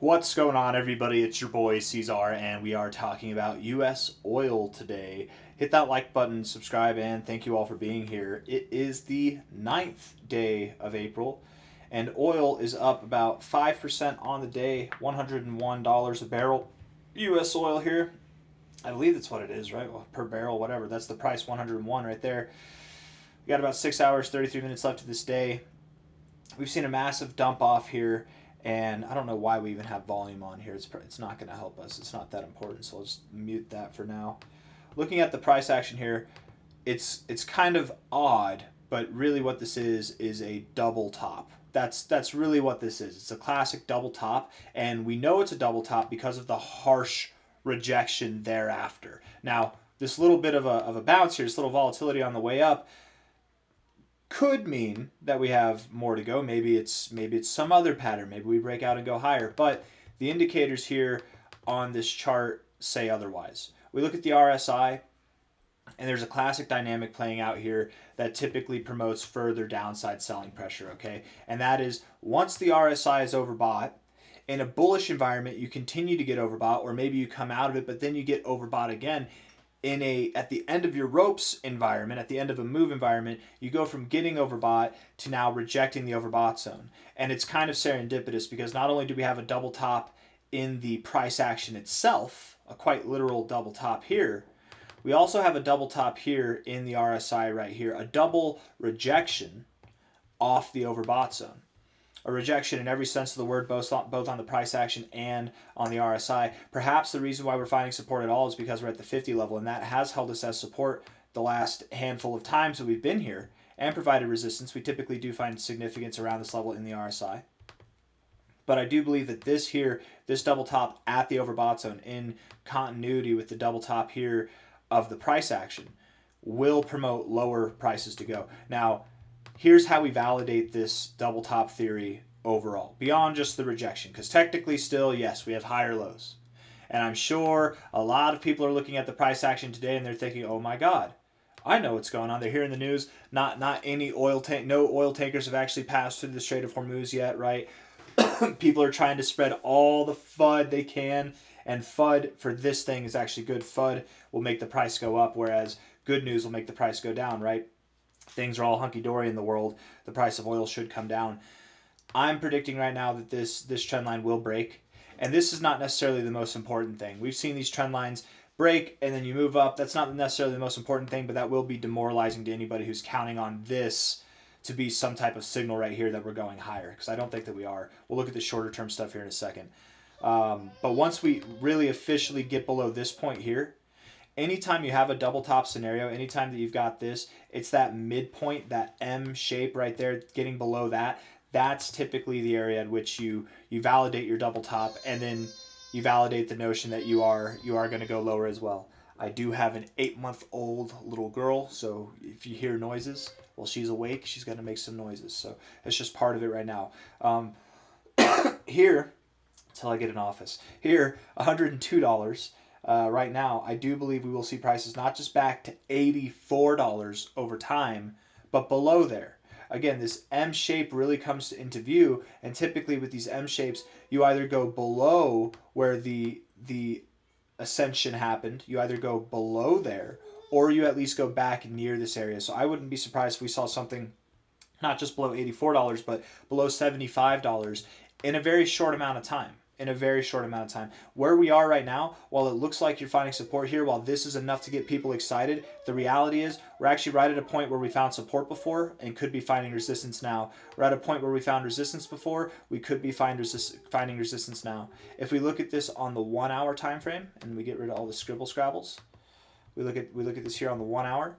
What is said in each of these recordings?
What's going on, everybody? It's your boy C-Zar, and we are talking about U.S. oil today. Hit that like button, subscribe, and thank you all for being here. It is the 9th day of April, and oil is up about 5% on the day, $101 a barrel. U.S. oil here, I believe that's what it is, right? Well, per barrel, whatever. That's the price, 101 right there. We got about 6 hours, 33 minutes left of this day. We've seen a massive dump off here, and I don't know why we even have volume on here. It's not going to help us. It's not that important, so I'll just mute that for now. Looking at the price action here, it's kind of odd, but really what this is a double top. That's really what this is. It's a classic double top, and we know it's a double top because of the harsh rejection thereafter. Now, this little bit of a bounce here, this little volatility on the way up, could mean that we have more to go. Maybe it's some other pattern. Maybe we break out and go higher. But the indicators here on this chart say otherwise. We look at the RSI, and there's a classic dynamic playing out here that typically promotes further downside selling pressure, okay? And that is once the RSI is overbought, in a bullish environment, you continue to get overbought, or maybe you come out of it, but then you get overbought again. At the end of your ropes environment, at the end of a move environment, you go from getting overbought to now rejecting the overbought zone. And it's kind of serendipitous because not only do we have a double top in the price action itself, a quite literal double top here, we also have a double top here in the RSI right here, a double rejection off the overbought zone. A rejection in every sense of the word, both on the price action and on the RSI. Perhaps the reason why we're finding support at all is because we're at the 50 level, and that has held us as support the last handful of times that we've been here and provided resistance. We typically do find significance around this level in the RSI. But I do believe that this double top at the overbought zone in continuity with the double top here of the price action will promote lower prices to go. Now, here's how we validate this double top theory overall, beyond just the rejection, because technically still, yes, we have higher lows. And I'm sure a lot of people are looking at the price action today and they're thinking, oh my God, I know what's going on. They're hearing the news. No oil tankers have actually passed through the Strait of Hormuz yet, right? People are trying to spread all the FUD they can, and FUD for this thing is actually good. FUD will make the price go up, whereas good news will make the price go down, right? Things are all hunky-dory in the world. The price of oil should come down. I'm predicting right now that this trend line will break, and this is not necessarily the most important thing. We've seen these trend lines break and then you move up. That's not necessarily the most important thing, but that will be demoralizing to anybody who's counting on this to be some type of signal right here that we're going higher, because I don't think that we are. We'll look at the shorter term stuff here in a second. But once we really officially get below this point here, anytime you have a double top scenario, anytime that you've got this, it's that midpoint, that M shape right there, getting below that, that's typically the area at which you validate your double top, and then you validate the notion that you are going to go lower as well. I do have an 8-month-old little girl, so if you hear noises, well, she's awake, she's going to make some noises. So it's just part of it right now. Here, until I get an office, here, $102. Right now, I do believe we will see prices not just back to $84 over time, but below there. Again, this M shape really comes into view, and typically with these M shapes, you either go below where the ascension happened, you either go below there, or you at least go back near this area. So I wouldn't be surprised if we saw something not just below $84, but below $75 in a very short amount of time. Where we are right now, while it looks like you're finding support here, while this is enough to get people excited, the reality is we're actually right at a point where we found support before and could be finding resistance now. We're at a point where we found resistance before, we could be finding resistance now. If we look at this on the 1 hour time frame and we get rid of all the scrabbles, we look at this here on the 1 hour,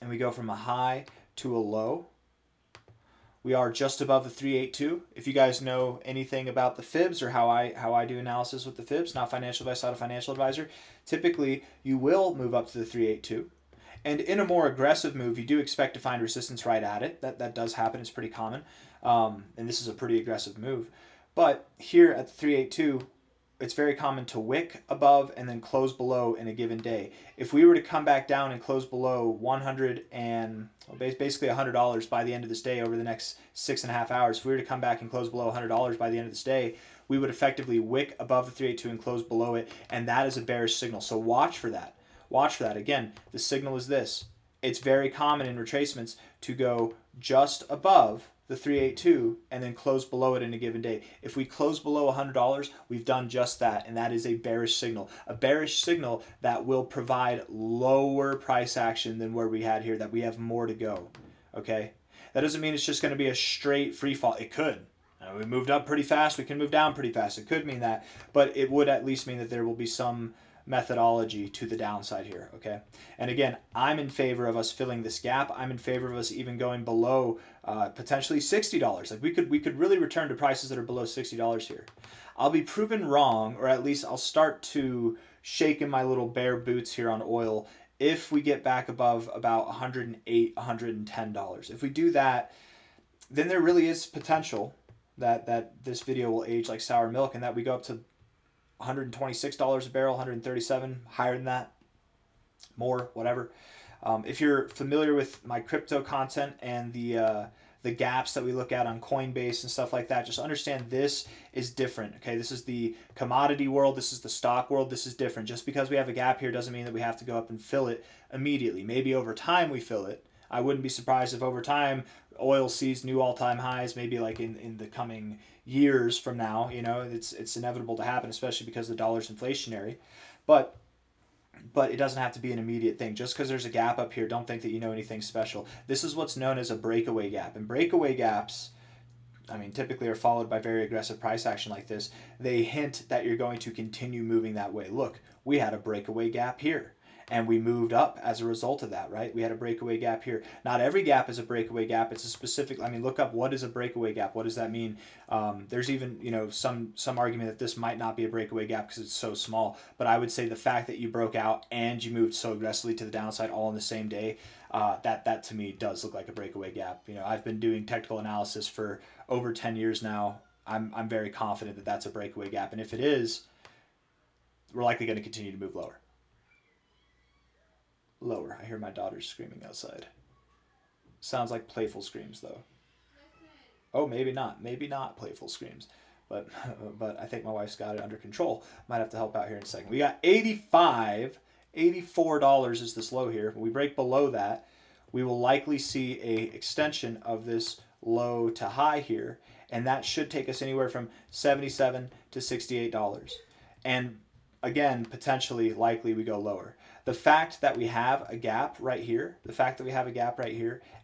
and we go from a high to a low. We are just above the 382. If you guys know anything about the fibs or how I do analysis with the fibs, not financial advice, not a financial advisor, typically you will move up to the 382. And in a more aggressive move, you do expect to find resistance right at it. That does happen. It's pretty common. And this is a pretty aggressive move. But here at the 382, it's very common to wick above and then close below in a given day. If we were to come back down and close below 100 and basically $100 by the end of this day over the next 6.5 hours, if we were to come back and close below $100 by the end of this day, we would effectively wick above the 382 and close below it, and that is a bearish signal. So watch for that. Watch for that. Again, the signal is this. It's very common in retracements to go just above the 382 and then close below it in a given day. If we close below $100, we've done just that, and that is a bearish signal. A bearish signal that will provide lower price action than where we had here, that we have more to go. Okay? That doesn't mean it's just going to be a straight free fall. It could. We moved up pretty fast. We can move down pretty fast. It could mean that, but it would at least mean that there will be some methodology to the downside here, okay? And again, I'm in favor of us filling this gap. I'm in favor of us even going below potentially $60. Like we could really return to prices that are below $60 here. I'll be proven wrong, or at least I'll start to shake in my little bare boots here on oil if we get back above about $108, $110. If we do that, then there really is potential that this video will age like sour milk, and that we go up to $126 a barrel, 137, higher than that, more, whatever. If you're familiar with my crypto content and the gaps that we look at on Coinbase and stuff like that, just understand this is different. Okay, this is the commodity world. This is the stock world. This is different. Just because we have a gap here doesn't mean that we have to go up and fill it immediately. Maybe over time we fill it. I wouldn't be surprised if over time oil sees new all-time highs, maybe like in the coming years from now. You know, it's inevitable to happen, especially because the dollar's inflationary. But it doesn't have to be an immediate thing. Just because there's a gap up here, don't think that you know anything special. This is what's known as a breakaway gap. And breakaway gaps, I mean, typically are followed by very aggressive price action like this. They hint that you're going to continue moving that way. Look, we had a breakaway gap here, and we moved up as a result of that, right? We had a breakaway gap here. Not every gap is a breakaway gap. It's a specific, I mean, look up what is a breakaway gap. What does that mean? There's even, you know, some argument that this might not be a breakaway gap because it's so small. But I would say the fact that you broke out and you moved so aggressively to the downside all in the same day, that to me does look like a breakaway gap. You know, I've been doing technical analysis for over 10 years now. I'm very confident that that's a breakaway gap. And if it is, we're likely going to continue to move lower. Lower. I hear my daughters screaming outside. Sounds like playful screams, though. Oh, maybe not. Maybe not playful screams. But I think my wife's got it under control. Might have to help out here in a second. We got 85, $84 is this low here. When we break below that, we will likely see a extension of this low to high here, and that should take us anywhere from $77 to $68. And again, potentially, likely we go lower. The fact that we have a gap right here,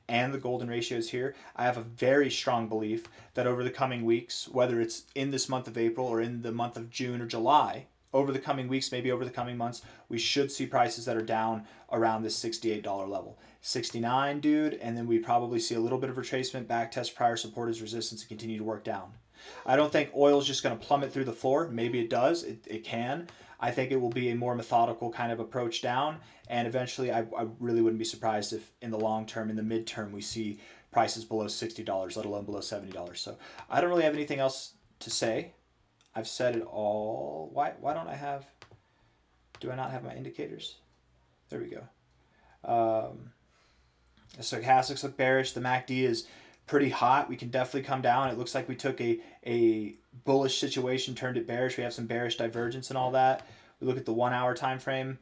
and the golden ratios here, I have a very strong belief that over the coming weeks, whether it's in this month of April or in the month of June or July, over the coming weeks, maybe over the coming months, we should see prices that are down around this $68 level. 69, dude, and then we probably see a little bit of retracement, back test prior support as resistance, and continue to work down. I don't think oil is just going to plummet through the floor. Maybe it does. It can. I think it will be a more methodical kind of approach down, and eventually I really wouldn't be surprised if in the long term, in the midterm, we see prices below $60, let alone below $70. So I don't really have anything else to say. I've said it all. Why don't I have, do I not have my indicators? There we go. The stochastics look bearish. The MACD is pretty hot. We can definitely come down. It looks like we took a bullish situation, turned it bearish. We have some bearish divergence and all that. We look at the 1 hour time frame.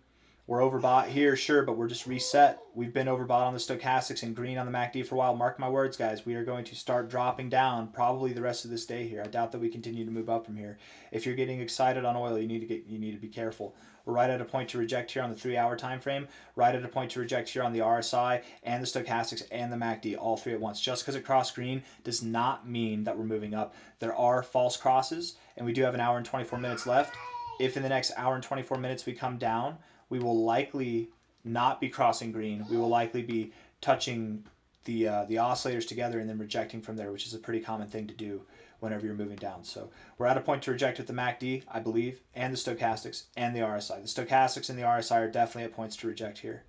We're overbought here, sure, but we're just reset. We've been overbought on the stochastics and green on the MACD for a while. Mark my words, guys. We are going to start dropping down probably the rest of this day here. I doubt that we continue to move up from here. If you're getting excited on oil, you need to be careful. We're right at a point to reject here on the 3 hour time frame, right at a point to reject here on the RSI and the stochastics and the MACD, all three at once. Just because it crossed green does not mean that we're moving up. There are false crosses, and we do have an hour and 24 minutes left. If in the next hour and 24 minutes we come down, we will likely not be crossing green. We will likely be touching the oscillators together and then rejecting from there, which is a pretty common thing to do whenever you're moving down. So we're at a point to reject with the MACD, I believe, and the stochastics and the RSI. The stochastics and the RSI are definitely at points to reject here.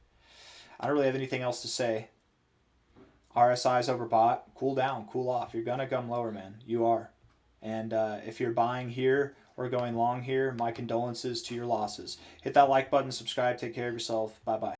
I don't really have anything else to say. RSI is overbought. Cool down, cool off. You're going to come lower, man. You are. And if you're buying here, or going long here, my condolences to your losses. Hit that like button, subscribe, take care of yourself. Bye bye.